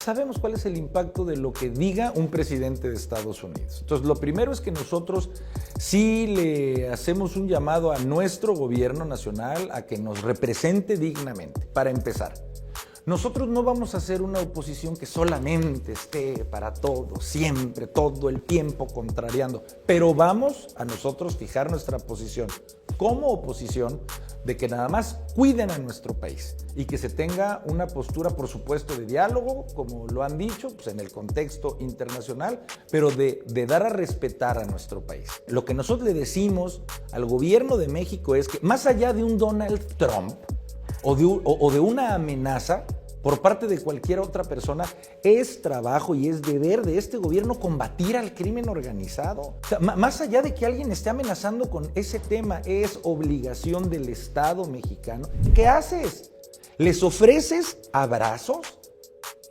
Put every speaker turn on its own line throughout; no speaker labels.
Sabemos cuál es el impacto de lo que diga un presidente de Estados Unidos. Entonces, lo primero es que nosotros sí le hacemos un llamado a nuestro gobierno nacional a que nos represente dignamente, para empezar. Nosotros no vamos a hacer una oposición que solamente esté para todo, siempre, todo el tiempo contrariando, pero vamos a nosotros fijar nuestra posición como oposición de que nada más cuiden a nuestro país y que se tenga una postura, por supuesto, de diálogo, como lo han dicho, pues en el contexto internacional, pero de dar a respetar a nuestro país. Lo que nosotros le decimos al gobierno de México es que más allá de un Donald Trump o de una amenaza por parte de cualquier otra persona, es trabajo y es deber de este gobierno combatir al crimen organizado. O sea, más allá de que alguien esté amenazando con ese tema, es obligación del Estado mexicano. ¿Qué haces? ¿Les ofreces abrazos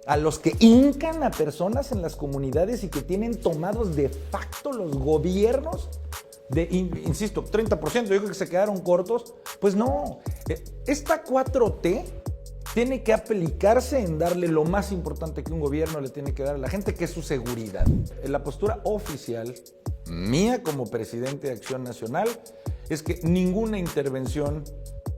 a los que hincan a personas en las comunidades y que tienen tomados de facto los gobiernos? Insisto, 30%, yo creo que se quedaron cortos. Pues no, esta 4T tiene que aplicarse en darle lo más importante que un gobierno le tiene que dar a la gente, que es su seguridad. La postura oficial mía como presidente de Acción Nacional es que ninguna intervención,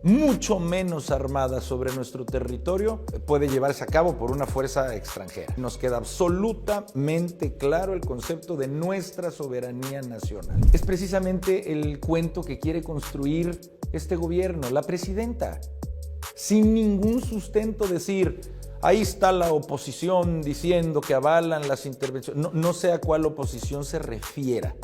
mucho menos armada, sobre nuestro territorio puede llevarse a cabo por una fuerza extranjera. Nos queda absolutamente claro el concepto de nuestra soberanía nacional. Es precisamente el cuento que quiere construir este gobierno, la presidenta. Sin ningún sustento decir, ahí está la oposición diciendo que avalan las intervenciones. No sé a cuál oposición se refiera.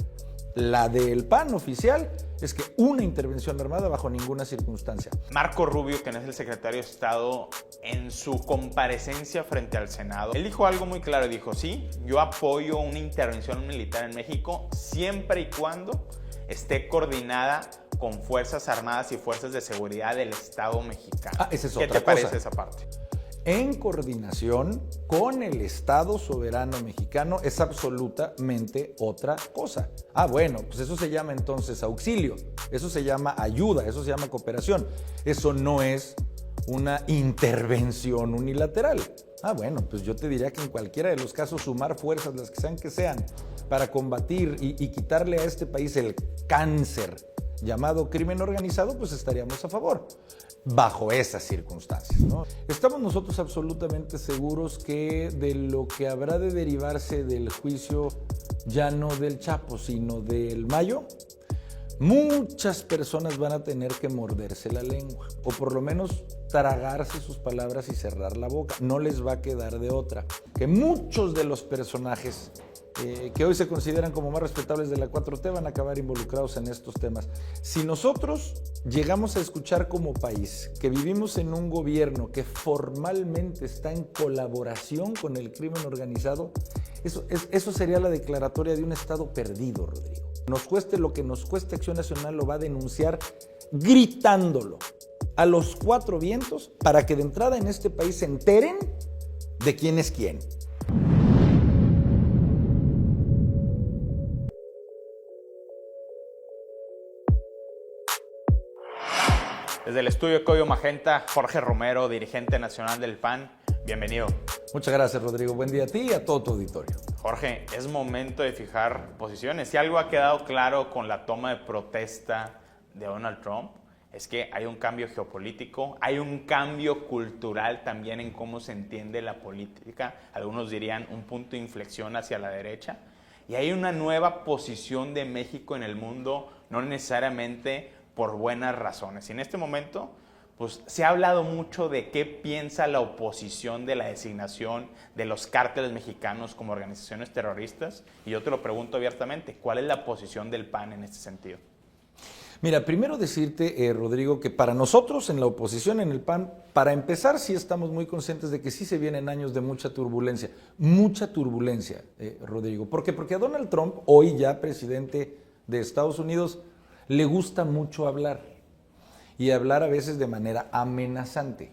La del PAN oficial es que una intervención armada bajo ninguna circunstancia.
Marco Rubio, quien es el secretario de Estado, en su comparecencia frente al Senado, él dijo algo muy claro. Dijo, sí, yo apoyo una intervención militar en México siempre y cuando esté coordinada con Fuerzas Armadas y Fuerzas de Seguridad del Estado mexicano.
Esa es otra cosa.
¿Qué te parece esa parte?
En coordinación con el Estado soberano mexicano es absolutamente otra cosa. Bueno, pues eso se llama entonces auxilio, eso se llama ayuda, eso se llama cooperación. Eso no es una intervención unilateral. Bueno, pues yo te diría que en cualquiera de los casos sumar fuerzas, las que sean, para combatir y quitarle a este país el cáncer llamado crimen organizado, pues estaríamos a favor, bajo esas circunstancias, ¿no? Estamos nosotros absolutamente seguros que de lo que habrá de derivarse del juicio, ya no del Chapo, sino del Mayo, muchas personas van a tener que morderse la lengua, o por lo menos tragarse sus palabras y cerrar la boca. No les va a quedar de otra. Que muchos de los personajes que hoy se consideran como más respetables de la 4T van a acabar involucrados en estos temas. Si nosotros llegamos a escuchar como país que vivimos en un gobierno que formalmente está en colaboración con el crimen organizado, eso sería la declaratoria de un Estado perdido, Rodrigo. Nos cueste lo que nos cueste, Acción Nacional lo va a denunciar gritándolo a los cuatro vientos para que de entrada en este país se enteren de quién es quién.
Desde el estudio Código Magenta, Jorge Romero, dirigente nacional del PAN, bienvenido.
Muchas gracias, Rodrigo. Buen día a ti y a todo tu auditorio.
Jorge, es momento de fijar posiciones. Si algo ha quedado claro con la toma de protesta de Donald Trump, es que hay un cambio geopolítico, hay un cambio cultural también en cómo se entiende la política. Algunos dirían un punto de inflexión hacia la derecha. Y hay una nueva posición de México en el mundo, no necesariamente por buenas razones. Y en este momento, pues se ha hablado mucho de qué piensa la oposición de la designación de los cárteles mexicanos como organizaciones terroristas. Y yo te lo pregunto abiertamente, ¿cuál es la posición del PAN en este sentido?
Mira, primero decirte, Rodrigo, que para nosotros en la oposición, en el PAN, para empezar, sí estamos muy conscientes de que sí se vienen años de mucha turbulencia, Rodrigo. ¿Por qué? Porque a Donald Trump, hoy ya presidente de Estados Unidos, le gusta mucho hablar y hablar a veces de manera amenazante.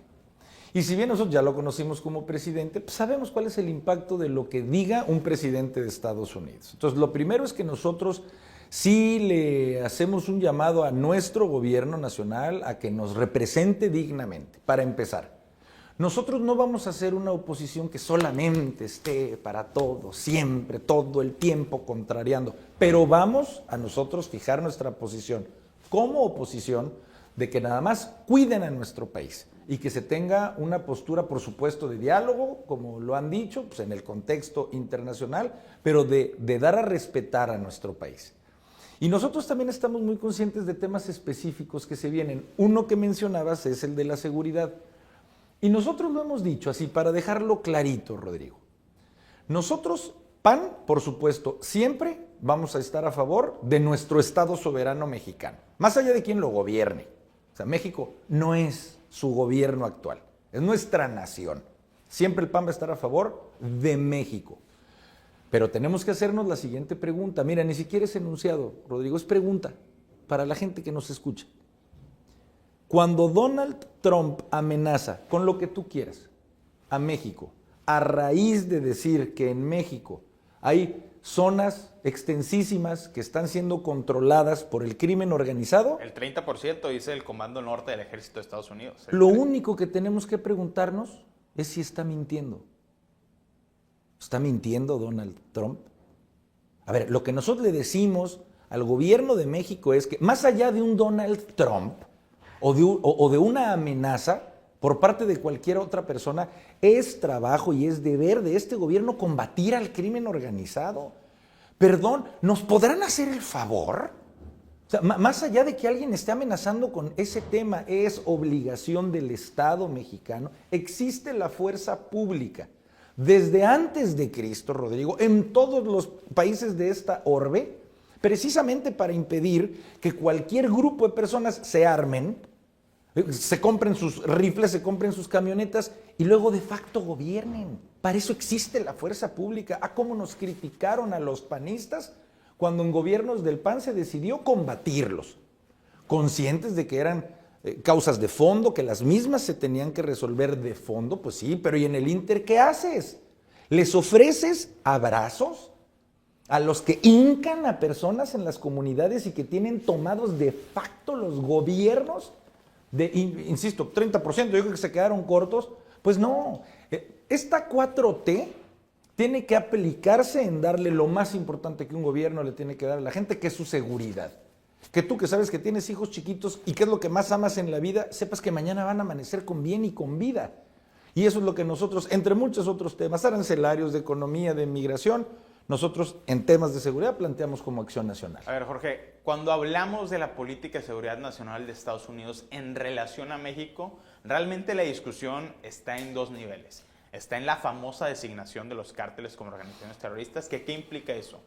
Y si bien nosotros ya lo conocimos como presidente, pues sabemos cuál es el impacto de lo que diga un presidente de Estados Unidos. Entonces, lo primero es que nosotros sí le hacemos un llamado a nuestro gobierno nacional a que nos represente dignamente, para empezar. Nosotros no vamos a ser una oposición que solamente esté para todo, siempre, todo el tiempo contrariando, pero vamos a nosotros fijar nuestra posición como oposición de que nada más cuiden a nuestro país y que se tenga una postura, por supuesto, de diálogo, como lo han dicho, pues en el contexto internacional, pero de dar a respetar a nuestro país. Y nosotros también estamos muy conscientes de temas específicos que se vienen. Uno que mencionabas es el de la seguridad. Y nosotros lo hemos dicho así, para dejarlo clarito, Rodrigo. Nosotros, PAN, por supuesto, siempre vamos a estar a favor de nuestro Estado soberano mexicano, más allá de quien lo gobierne. O sea, México no es su gobierno actual, es nuestra nación. Siempre el PAN va a estar a favor de México. Pero tenemos que hacernos la siguiente pregunta. Mira, ni siquiera es enunciado, Rodrigo, es pregunta para la gente que nos escucha. Cuando Donald Trump amenaza con lo que tú quieras a México, a raíz de decir que en México hay zonas extensísimas que están siendo controladas por el crimen organizado.
El 30% dice el Comando Norte del Ejército de Estados Unidos.
Lo único que tenemos que preguntarnos es si está mintiendo. ¿Está mintiendo Donald Trump? A ver, lo que nosotros le decimos al gobierno de México es que más allá de un Donald Trump o de una amenaza por parte de cualquier otra persona, es trabajo y es deber de este gobierno combatir al crimen organizado. Perdón, ¿nos podrán hacer el favor? O sea, más allá de que alguien esté amenazando con ese tema, es obligación del Estado mexicano. Existe la fuerza pública. Desde antes de Cristo, Rodrigo, en todos los países de esta orbe, precisamente para impedir que cualquier grupo de personas se armen, se compren sus rifles, se compren sus camionetas y luego de facto gobiernen. Para eso existe la fuerza pública. ¿Cómo nos criticaron a los panistas cuando en gobiernos del PAN se decidió combatirlos? Conscientes de que eran causas de fondo, que las mismas se tenían que resolver de fondo, pues sí, pero ¿y en el Inter qué haces? ¿Les ofreces abrazos a los que hincan a personas en las comunidades y que tienen tomados de facto los gobiernos? Insisto, 30%, yo creo que se quedaron cortos. Pues no, esta 4T tiene que aplicarse en darle lo más importante que un gobierno le tiene que dar a la gente, que es su seguridad. Que tú que sabes que tienes hijos chiquitos y que es lo que más amas en la vida, sepas que mañana van a amanecer con bien y con vida. Y eso es lo que nosotros, entre muchos otros temas, arancelarios, de economía, de migración, nosotros en temas de seguridad planteamos como acción nacional.
A ver, Jorge, cuando hablamos de la política de seguridad nacional de Estados Unidos en relación a México, realmente la discusión está en dos niveles. Está en la famosa designación de los cárteles como organizaciones terroristas. ¿Qué implica eso?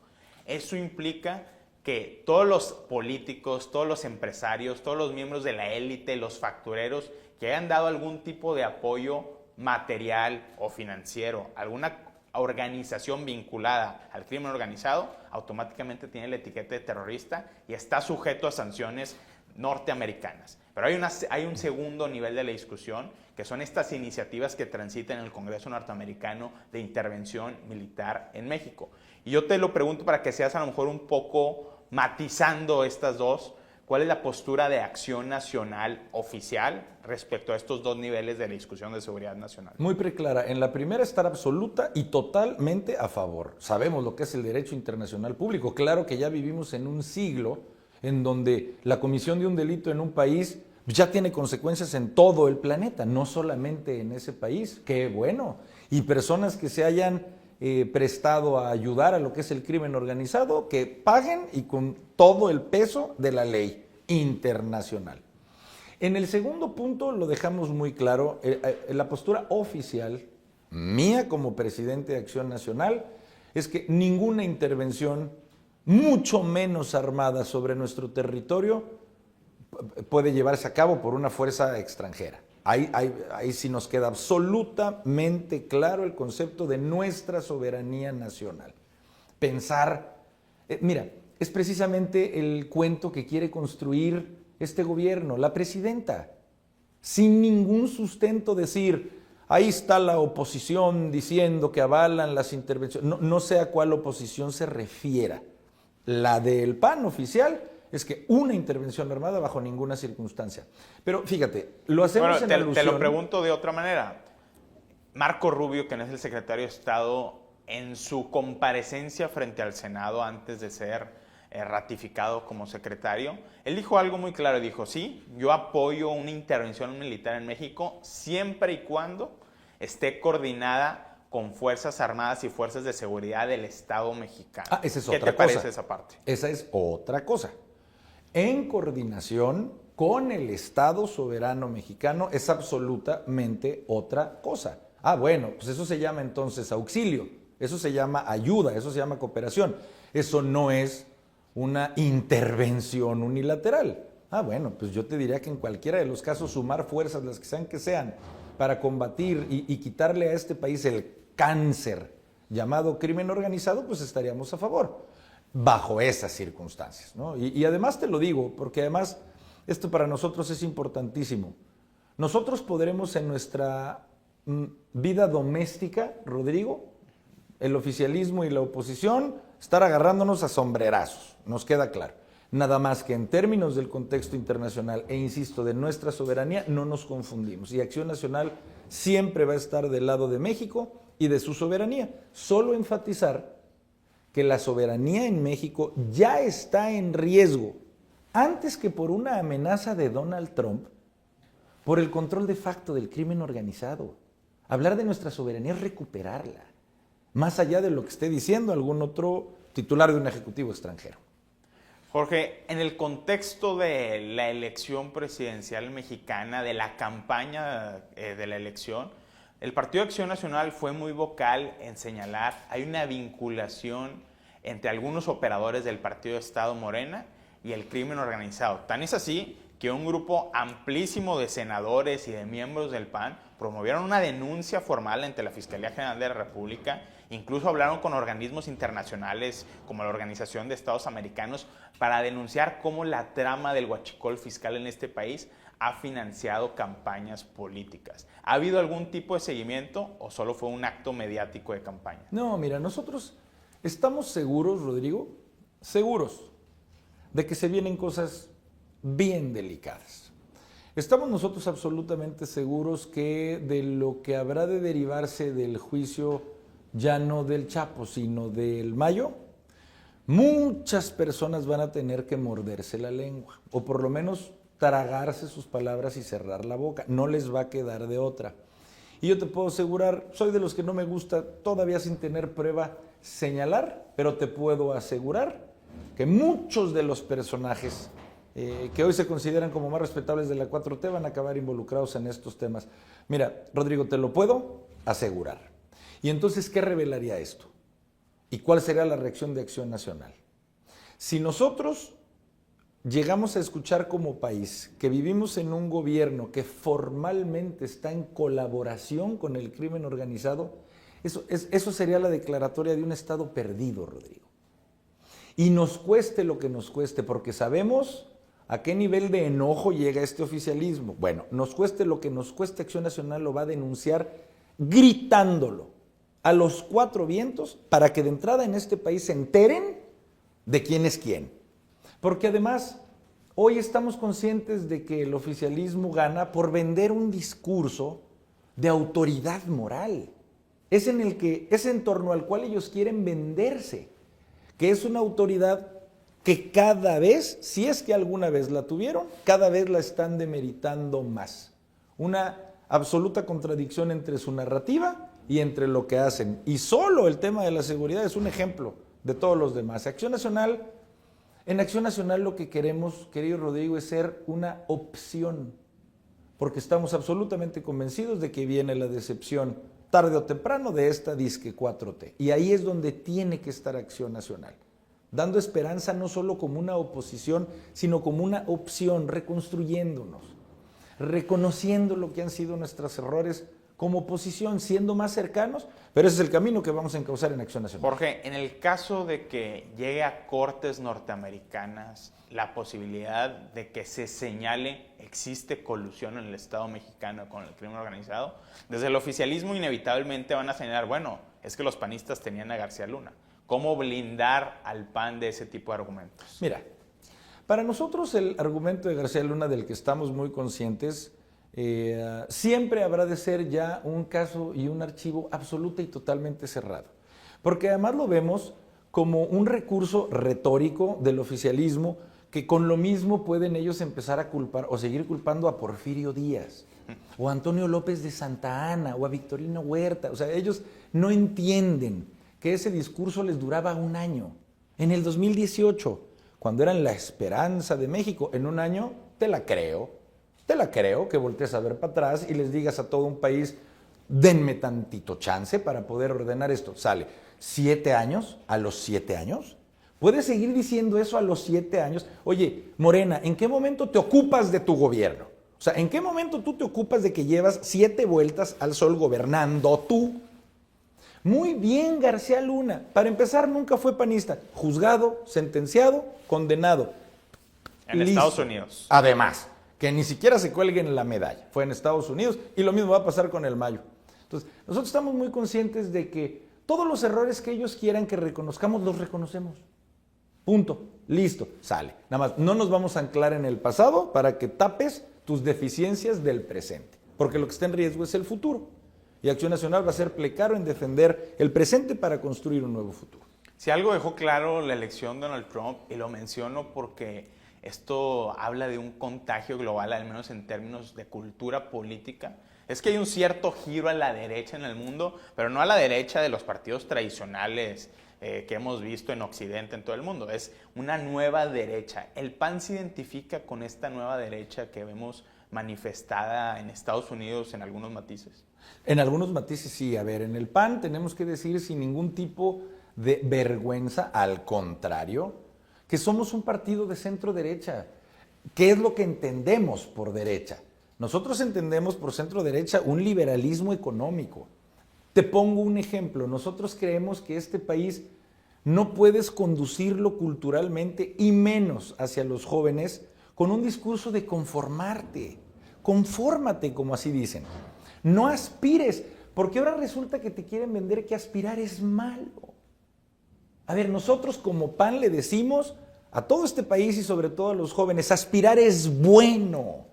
Eso implica que todos los políticos, todos los empresarios, todos los miembros de la élite, los factureros que hayan dado algún tipo de apoyo material o financiero, alguna organización vinculada al crimen organizado, automáticamente tiene la etiqueta de terrorista y está sujeto a sanciones norteamericanas. Pero hay un segundo nivel de la discusión, que son estas iniciativas que transitan en el Congreso norteamericano de intervención militar en México. Y yo te lo pregunto para que seas a lo mejor un poco matizando estas dos. ¿Cuál es la postura de Acción Nacional oficial respecto a estos dos niveles de la discusión de seguridad nacional?
Muy preclara. En la primera, estar absoluta y totalmente a favor. Sabemos lo que es el derecho internacional público. Claro que ya vivimos en un siglo en donde la comisión de un delito en un país ya tiene consecuencias en todo el planeta, no solamente en ese país. ¡Qué bueno! Y personas que se hayan prestado a ayudar a lo que es el crimen organizado, que paguen y con todo el peso de la ley internacional. En el segundo punto lo dejamos muy claro, la postura oficial mía como presidente de Acción Nacional es que ninguna intervención, mucho menos armada, sobre nuestro territorio puede llevarse a cabo por una fuerza extranjera. Ahí sí nos queda absolutamente claro el concepto de nuestra soberanía nacional. Pensar, mira, es precisamente el cuento que quiere construir este gobierno, la presidenta, sin ningún sustento decir, ahí está la oposición diciendo que avalan las intervenciones, no sé a cuál oposición se refiera. La del PAN oficial es que una intervención armada bajo ninguna circunstancia. Pero fíjate, lo hacemos en alusión.
Te lo pregunto de otra manera. Marco Rubio, que no es el secretario de Estado, en su comparecencia frente al Senado antes de ser ratificado como secretario, él dijo algo muy claro, dijo, sí, yo apoyo una intervención militar en México siempre y cuando esté coordinada con Fuerzas Armadas y Fuerzas de Seguridad del Estado mexicano.
Esa es
¿Qué
otra
te
cosa.
parece esa parte?
Esa es otra cosa. En coordinación con el Estado soberano mexicano es absolutamente otra cosa. Bueno, pues eso se llama entonces auxilio, eso se llama ayuda, eso se llama cooperación. Eso no es una intervención unilateral. Bueno, pues yo te diría que en cualquiera de los casos sumar fuerzas, las que sean, para combatir y quitarle a este país el cáncer llamado crimen organizado, pues estaríamos a favor, bajo esas circunstancias, ¿no? Y además te lo digo, porque además esto para nosotros es importantísimo. Nosotros podremos en nuestra vida doméstica, Rodrigo, el oficialismo y la oposición, estar agarrándonos a sombrerazos, nos queda claro. Nada más que en términos del contexto internacional e insisto, de nuestra soberanía, no nos confundimos. Y Acción Nacional siempre va a estar del lado de México y de su soberanía. Solo enfatizar que la soberanía en México ya está en riesgo, antes que por una amenaza de Donald Trump, por el control de facto del crimen organizado. Hablar de nuestra soberanía es recuperarla, más allá de lo que esté diciendo algún otro titular de un ejecutivo extranjero.
Jorge, en el contexto de la elección presidencial mexicana, de la campaña de la elección, el Partido Acción Nacional fue muy vocal en señalar hay una vinculación entre algunos operadores del Partido de Estado Morena y el crimen organizado. Tan es así que un grupo amplísimo de senadores y de miembros del PAN promovieron una denuncia formal ante la Fiscalía General de la República, incluso hablaron con organismos internacionales como la Organización de Estados Americanos para denunciar cómo la trama del huachicol fiscal en este país ha financiado campañas políticas. ¿Ha habido algún tipo de seguimiento o solo fue un acto mediático de campaña?
No, mira, nosotros estamos seguros, Rodrigo, seguros de que se vienen cosas bien delicadas. Estamos nosotros absolutamente seguros que de lo que habrá de derivarse del juicio, ya no del Chapo, sino del Mayo, muchas personas van a tener que morderse la lengua, o por lo menos tragarse sus palabras y cerrar la boca. No les va a quedar de otra. Y yo te puedo asegurar, soy de los que no me gusta todavía sin tener prueba señalar, pero te puedo asegurar que muchos de los personajes que hoy se consideran como más respetables de la 4T van a acabar involucrados en estos temas. Mira, Rodrigo, te lo puedo asegurar. Y entonces, ¿qué revelaría esto? ¿Y cuál sería la reacción de Acción Nacional? Si nosotros llegamos a escuchar como país que vivimos en un gobierno que formalmente está en colaboración con el crimen organizado, eso sería la declaratoria de un Estado perdido, Rodrigo. Y nos cueste lo que nos cueste, porque sabemos a qué nivel de enojo llega este oficialismo. Bueno, nos cueste lo que nos cueste, Acción Nacional lo va a denunciar gritándolo a los cuatro vientos para que de entrada en este país se enteren de quién es quién. Porque además, hoy estamos conscientes de que el oficialismo gana por vender un discurso de autoridad moral. Es en torno al cual ellos quieren venderse, que es una autoridad que cada vez, si es que alguna vez la tuvieron, cada vez la están demeritando más. Una absoluta contradicción entre su narrativa y entre lo que hacen. Y solo el tema de la seguridad es un ejemplo de todos los demás. En Acción Nacional lo que queremos, querido Rodrigo, es ser una opción, porque estamos absolutamente convencidos de que viene la decepción tarde o temprano de esta disque 4T. Y ahí es donde tiene que estar Acción Nacional, dando esperanza no solo como una oposición, sino como una opción, reconstruyéndonos, reconociendo lo que han sido nuestros errores como oposición, siendo más cercanos, pero ese es el camino que vamos a encauzar en Acción Nacional.
Jorge, en el caso de que llegue a cortes norteamericanas la posibilidad de que se señale existe colusión en el Estado mexicano con el crimen organizado, desde el oficialismo inevitablemente van a señalar, bueno, es que los panistas tenían a García Luna. ¿Cómo blindar al PAN de ese tipo de argumentos?
Mira, para nosotros el argumento de García Luna, del que estamos muy conscientes, siempre habrá de ser ya un caso y un archivo absoluta y totalmente cerrado. Porque además lo vemos como un recurso retórico del oficialismo que con lo mismo pueden ellos empezar a culpar o seguir culpando a Porfirio Díaz o a Antonio López de Santa Anna o a Victorino Huerta. O sea, ellos no entienden que ese discurso les duraba un año. En el 2018, cuando eran la esperanza de México, en un año te la creo que voltees a ver para atrás y les digas a todo un país, denme tantito chance para poder ordenar esto. Sale 7 años, a los 7 años. ¿Puedes seguir diciendo eso a los 7 años? Oye, Morena, ¿en qué momento te ocupas de tu gobierno? O sea, ¿en qué momento tú te ocupas de que llevas 7 vueltas al sol gobernando tú? Muy bien, García Luna. Para empezar, nunca fue panista. Juzgado, sentenciado, condenado.
En Estados Unidos.
Además, que ni siquiera se cuelguen la medalla. Fue en Estados Unidos y lo mismo va a pasar con el Mayo. Entonces, nosotros estamos muy conscientes de que todos los errores que ellos quieran que reconozcamos, los reconocemos. Punto. Listo. Sale. Nada más, no nos vamos a anclar en el pasado para que tapes tus deficiencias del presente. Porque lo que está en riesgo es el futuro. Y Acción Nacional va a ser plecaro en defender el presente para construir un nuevo futuro.
Si algo dejó claro la elección de Donald Trump, y lo menciono porque esto habla de un contagio global, al menos en términos de cultura política, es que hay un cierto giro a la derecha en el mundo, pero no a la derecha de los partidos tradicionales que hemos visto en Occidente, en todo el mundo. Es una nueva derecha. El PAN se identifica con esta nueva derecha que vemos manifestada en Estados Unidos en algunos matices.
En algunos matices sí. A ver, en el PAN tenemos que decir sin ningún tipo de vergüenza, al contrario, que somos un partido de centro derecha. ¿Qué es lo que entendemos por derecha? Nosotros entendemos por centro derecha un liberalismo económico. Te pongo un ejemplo. Nosotros creemos que este país no puedes conducirlo culturalmente y menos hacia los jóvenes con un discurso de conformarte. Confórmate, como así dicen. No aspires, porque ahora resulta que te quieren vender que aspirar es malo. A ver, nosotros como PAN le decimos a todo este país y sobre todo a los jóvenes, aspirar es bueno.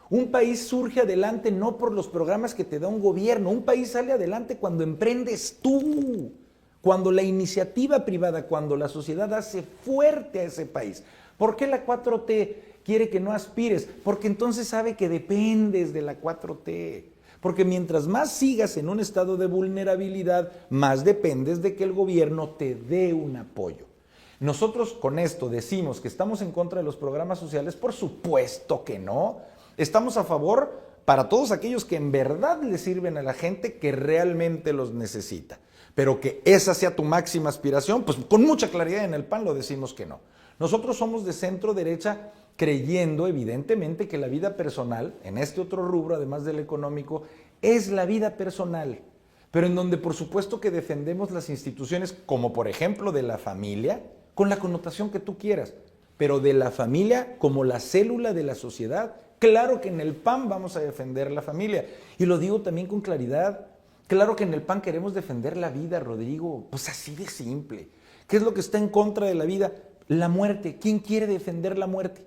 Un país surge adelante no por los programas que te da un gobierno, un país sale adelante cuando emprendes tú, cuando la iniciativa privada, cuando la sociedad hace fuerte a ese país. ¿Por qué la 4T quiere que no aspires? Porque entonces sabe que dependes de la 4T. Porque mientras más sigas en un estado de vulnerabilidad, más dependes de que el gobierno te dé un apoyo. Nosotros con esto decimos que estamos en contra de los programas sociales, por supuesto que no. Estamos a favor para todos aquellos que en verdad le sirven a la gente que realmente los necesita. Pero que esa sea tu máxima aspiración, pues con mucha claridad en el PAN lo decimos que no. Nosotros somos de centro derecha creyendo evidentemente que la vida personal, en este otro rubro además del económico, es la vida personal. Pero en donde por supuesto que defendemos las instituciones como por ejemplo de la familia, con la connotación que tú quieras, pero de la familia como la célula de la sociedad. Claro que en el PAN vamos a defender la familia. Y lo digo también con claridad. Claro que en el PAN queremos defender la vida, Rodrigo. Pues así de simple. ¿Qué es lo que está en contra de la vida? La muerte. ¿Quién quiere defender la muerte?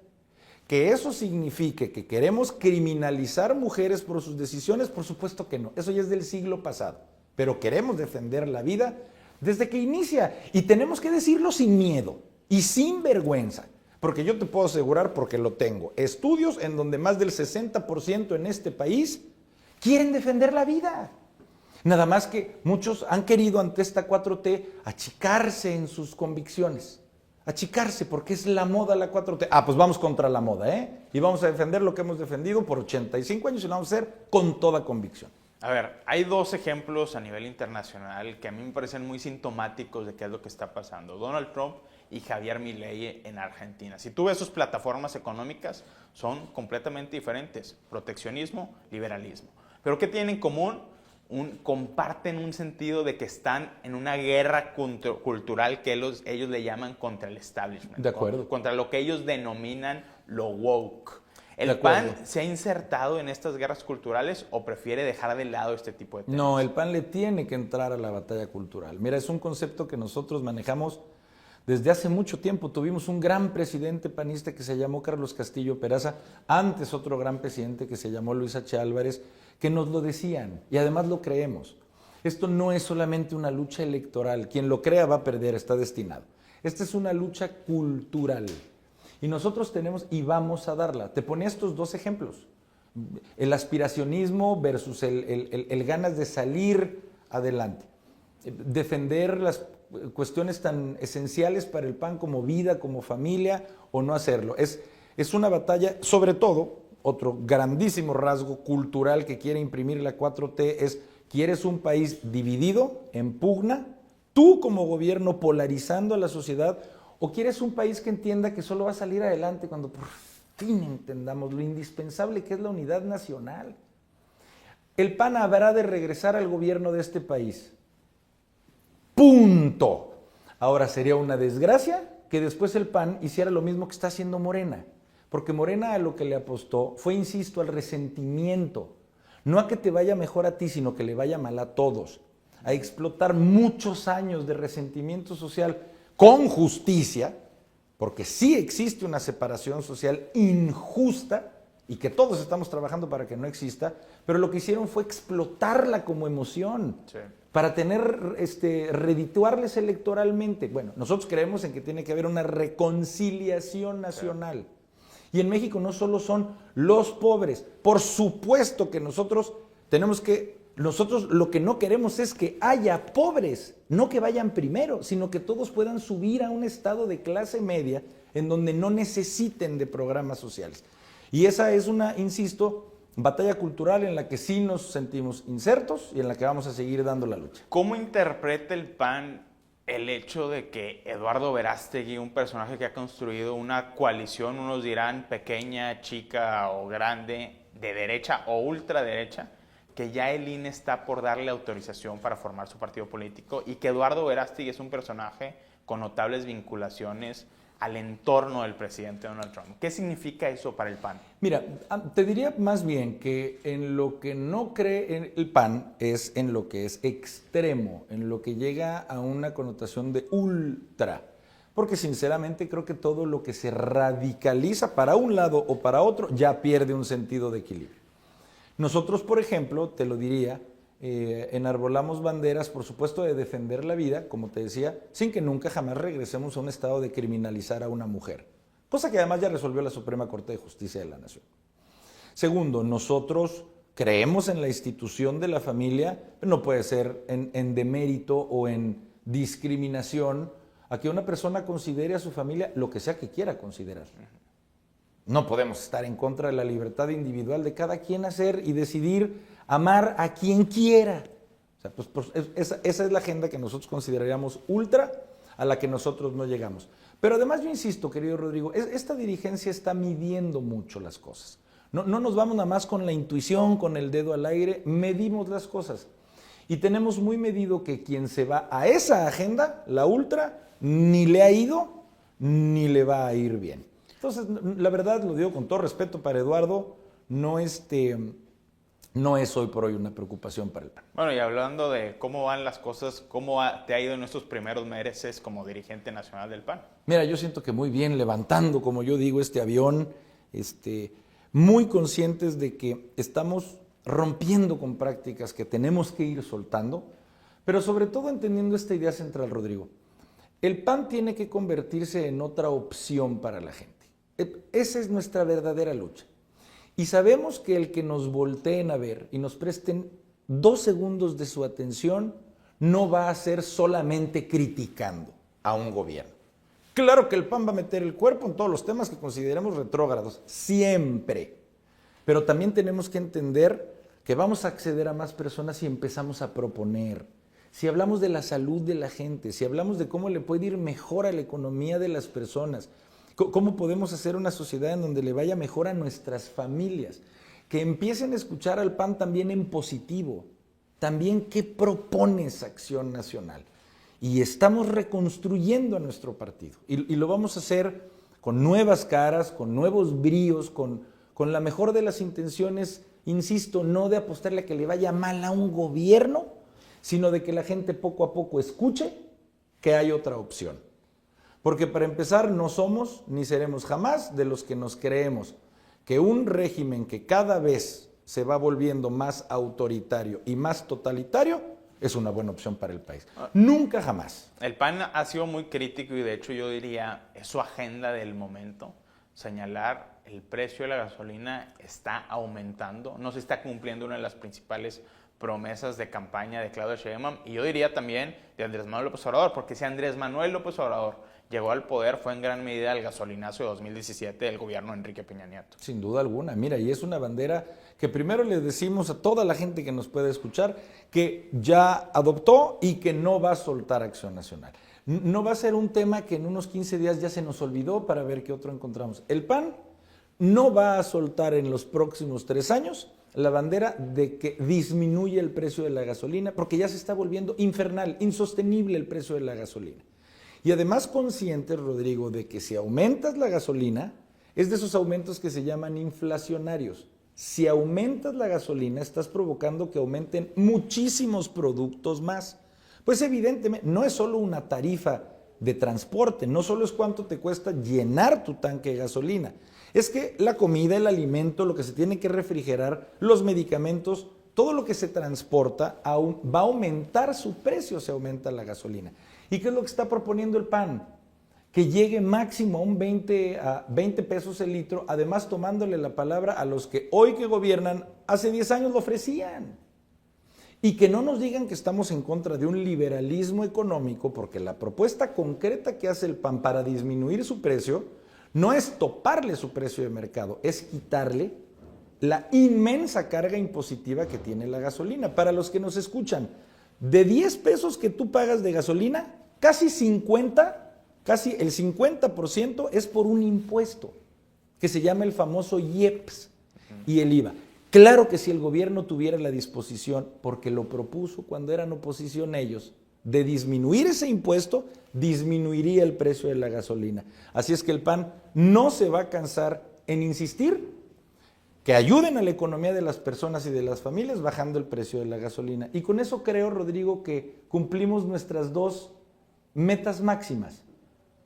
Que eso signifique que queremos criminalizar mujeres por sus decisiones, por supuesto que no. Eso ya es del siglo pasado. Pero queremos defender la vida desde que inicia. Y tenemos que decirlo sin miedo y sin vergüenza. Porque yo te puedo asegurar, porque lo tengo, estudios en donde más del 60% en este país quieren defender la vida. Nada más que muchos han querido ante esta 4T achicarse en sus convicciones. Achicarse porque es la moda la 4T. Ah, pues vamos contra la moda, ¿eh? Y vamos a defender lo que hemos defendido por 85 años y lo vamos a hacer con toda convicción.
A ver, hay dos ejemplos a nivel internacional que a mí me parecen muy sintomáticos de qué es lo que está pasando. Donald Trump y Javier Milei en Argentina. Si tú ves sus plataformas económicas, son completamente diferentes. Proteccionismo, liberalismo. ¿Pero qué tienen en común? Comparten un sentido de que están en una guerra cultural que ellos le llaman contra el establishment.
De acuerdo.
Contra lo que ellos denominan lo woke. ¿El PAN se ha insertado en estas guerras culturales o prefiere dejar de lado este tipo de temas?
No, el PAN le tiene que entrar a la batalla cultural. Mira, es un concepto que nosotros manejamos Desde hace mucho tiempo tuvimos un gran presidente panista que se llamó Carlos Castillo Peraza, antes otro gran presidente que se llamó Luis H. Álvarez, que nos lo decían y además lo creemos. Esto no es solamente una lucha electoral, quien lo crea va a perder, está destinado. Esta es una lucha cultural y nosotros tenemos y vamos a darla. Te ponía estos dos ejemplos, el aspiracionismo versus el ganas de salir adelante, defender las cuestiones tan esenciales para el PAN como vida, como familia, o no hacerlo. Es una batalla, sobre todo, otro grandísimo rasgo cultural que quiere imprimir la 4T es, ¿quieres un país dividido, en pugna, tú como gobierno polarizando a la sociedad, o quieres un país que entienda que solo va a salir adelante cuando por fin entendamos lo indispensable que es la unidad nacional? El PAN habrá de regresar al gobierno de este país. Punto. Ahora sería una desgracia que después el PAN hiciera lo mismo que está haciendo Morena, porque Morena a lo que le apostó fue, insisto, al resentimiento, no a que te vaya mejor a ti, sino que le vaya mal a todos, a explotar muchos años de resentimiento social con justicia, porque sí existe una separación social injusta y que todos estamos trabajando para que no exista, pero lo que hicieron fue explotarla como emoción. Sí. Para redituarles electoralmente. Bueno, nosotros creemos en que tiene que haber una reconciliación nacional. Sí. Y en México no solo son los pobres, por supuesto que nosotros lo que no queremos es que haya pobres, no que vayan primero, sino que todos puedan subir a un estado de clase media en donde no necesiten de programas sociales. Y esa es una, insisto, batalla cultural en la que sí nos sentimos insertos y en la que vamos a seguir dando la lucha.
¿Cómo interpreta el PAN el hecho de que Eduardo Verástegui, un personaje que ha construido una coalición, unos dirán pequeña, chica o grande, de derecha o ultraderecha, que ya el INE está por darle autorización para formar su partido político y que Eduardo Verástegui es un personaje con notables vinculaciones al entorno del presidente Donald Trump? ¿Qué significa eso para el PAN?
Mira, te diría más bien que en lo que no cree el PAN es en lo que es extremo, en lo que llega a una connotación de ultra. Porque sinceramente creo que todo lo que se radicaliza para un lado o para otro ya pierde un sentido de equilibrio. Nosotros, por ejemplo, te lo diría, enarbolamos banderas, por supuesto, de defender la vida, como te decía, sin que nunca jamás regresemos a un estado de criminalizar a una mujer, cosa que además ya resolvió la Suprema Corte de Justicia de la Nación. Segundo, nosotros creemos en la institución de la familia, pero no puede ser en demérito o en discriminación a que una persona considere a su familia lo que sea que quiera considerar. No podemos estar en contra de la libertad individual de cada quien hacer y decidir amar a quien quiera. O sea, esa es la agenda que nosotros consideraríamos ultra, a la que nosotros no llegamos. Pero además yo insisto, querido Rodrigo, esta dirigencia está midiendo mucho las cosas. No nos vamos nada más con la intuición, con el dedo al aire, medimos las cosas. Y tenemos muy medido que quien se va a esa agenda, la ultra, ni le ha ido, ni le va a ir bien. Entonces, la verdad, lo digo con todo respeto para Eduardo, no es hoy por hoy una preocupación para el PAN.
Bueno, y hablando de cómo van las cosas, ¿cómo te ha ido en estos primeros meses como dirigente nacional del PAN?
Mira, yo siento que muy bien, levantando, como yo digo, este avión, muy conscientes de que estamos rompiendo con prácticas que tenemos que ir soltando, pero sobre todo entendiendo esta idea central, Rodrigo. El PAN tiene que convertirse en otra opción para la gente. Esa es nuestra verdadera lucha. Y sabemos que el que nos volteen a ver y nos presten 2 segundos de su atención no va a ser solamente criticando a un gobierno. Claro que el PAN va a meter el cuerpo en todos los temas que consideremos retrógrados, siempre. Pero también tenemos que entender que vamos a acceder a más personas si empezamos a proponer. Si hablamos de la salud de la gente, si hablamos de cómo le puede ir mejor a la economía de las personas, cómo podemos hacer una sociedad en donde le vaya mejor a nuestras familias, que empiecen a escuchar al PAN también en positivo, también qué propone esa acción nacional. Y estamos reconstruyendo a nuestro partido y lo vamos a hacer con nuevas caras, con nuevos bríos, con la mejor de las intenciones, insisto, no de apostarle a que le vaya mal a un gobierno, sino de que la gente poco a poco escuche que hay otra opción. Porque para empezar, no somos ni seremos jamás de los que nos creemos que un régimen que cada vez se va volviendo más autoritario y más totalitario es una buena opción para el país. Nunca jamás.
El PAN ha sido muy crítico y de hecho yo diría es su agenda del momento señalar el precio de la gasolina está aumentando, no se está cumpliendo una de las principales promesas de campaña de Claudia Sheinbaum y yo diría también de Andrés Manuel López Obrador, porque si Andrés Manuel López Obrador llegó al poder fue en gran medida el gasolinazo de 2017 del gobierno de Enrique Peña Nieto.
Sin duda alguna, mira, y es una bandera que primero le decimos a toda la gente que nos puede escuchar que ya adoptó y que no va a soltar Acción Nacional. No va a ser un tema que en unos 15 días ya se nos olvidó para ver qué otro encontramos. El PAN no va a soltar en los próximos 3 años la bandera de que disminuye el precio de la gasolina porque ya se está volviendo infernal, insostenible el precio de la gasolina. Y además conscientes, Rodrigo, de que si aumentas la gasolina, es de esos aumentos que se llaman inflacionarios. Si aumentas la gasolina, estás provocando que aumenten muchísimos productos más. Pues evidentemente, no es solo una tarifa de transporte, no solo es cuánto te cuesta llenar tu tanque de gasolina, es que la comida, el alimento, lo que se tiene que refrigerar, los medicamentos, todo lo que se transporta va a aumentar su precio si aumenta la gasolina. ¿Y qué es lo que está proponiendo el PAN? Que llegue máximo a un 20 pesos el litro, además tomándole la palabra a los que hoy que gobiernan, hace 10 años lo ofrecían. Y que no nos digan que estamos en contra de un liberalismo económico, porque la propuesta concreta que hace el PAN para disminuir su precio no es toparle su precio de mercado, es quitarle la inmensa carga impositiva que tiene la gasolina. Para los que nos escuchan, de 10 pesos que tú pagas de gasolina, casi el 50% es por un impuesto que se llama el famoso IEPS y el IVA. Claro que si el gobierno tuviera la disposición, porque lo propuso cuando eran oposición ellos, de disminuir ese impuesto, disminuiría el precio de la gasolina. Así es que el PAN no se va a cansar en insistir que ayuden a la economía de las personas y de las familias bajando el precio de la gasolina. Y con eso creo, Rodrigo, que cumplimos nuestras 2 metas máximas.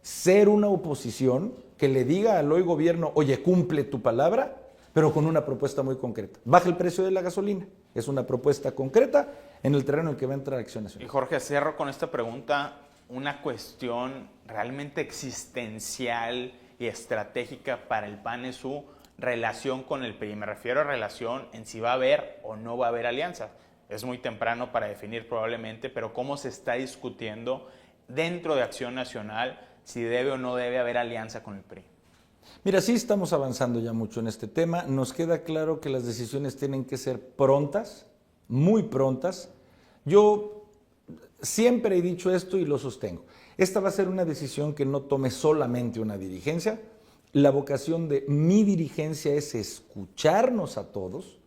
Ser una oposición que le diga al hoy gobierno, oye, cumple tu palabra, pero con una propuesta muy concreta. Baja el precio de la gasolina. Es una propuesta concreta en el terreno en el que va a entrar Acción Nacional.
Y Jorge, cierro con esta pregunta, una cuestión realmente existencial y estratégica para el PAN es su relación con el PRI. Me refiero a relación en si va a haber o no va a haber alianza. Es muy temprano para definir probablemente, pero cómo se está discutiendo dentro de Acción Nacional si debe o no debe haber alianza con el PRI.
Mira, sí estamos avanzando ya mucho en este tema. Nos queda claro que las decisiones tienen que ser prontas, muy prontas. Yo siempre he dicho esto y lo sostengo. Esta va a ser una decisión que no tome solamente una dirigencia. La vocación de mi dirigencia es escucharnos a todos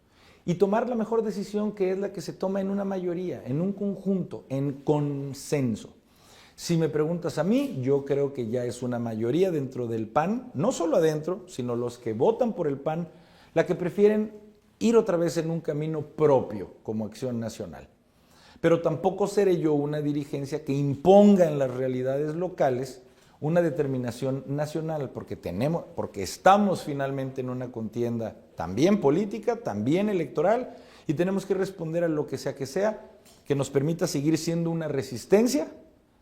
y tomar la mejor decisión, que es la que se toma en una mayoría, en un conjunto, en consenso. Si me preguntas a mí, yo creo que ya es una mayoría dentro del PAN, no solo adentro, sino los que votan por el PAN, la que prefieren ir otra vez en un camino propio como Acción Nacional. Pero tampoco seré yo una dirigencia que imponga en las realidades locales una determinación nacional, porque estamos finalmente en una contienda también política, también electoral, y tenemos que responder a lo que sea, que nos permita seguir siendo una resistencia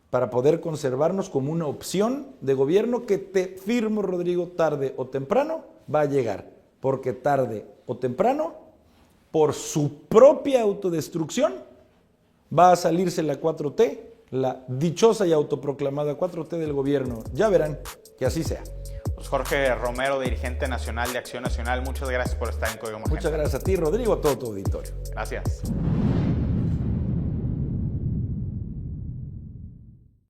para poder conservarnos como una opción de gobierno que, te firmo, Rodrigo, tarde o temprano va a llegar, porque tarde o temprano, por su propia autodestrucción, va a salirse la 4T, la dichosa y autoproclamada 4T del gobierno. Ya verán que así sea.
Pues Jorge Romero, dirigente nacional de Acción Nacional, muchas gracias por estar en Código Magenta.
Muchas gracias a ti, Rodrigo, a todo tu auditorio.
Gracias.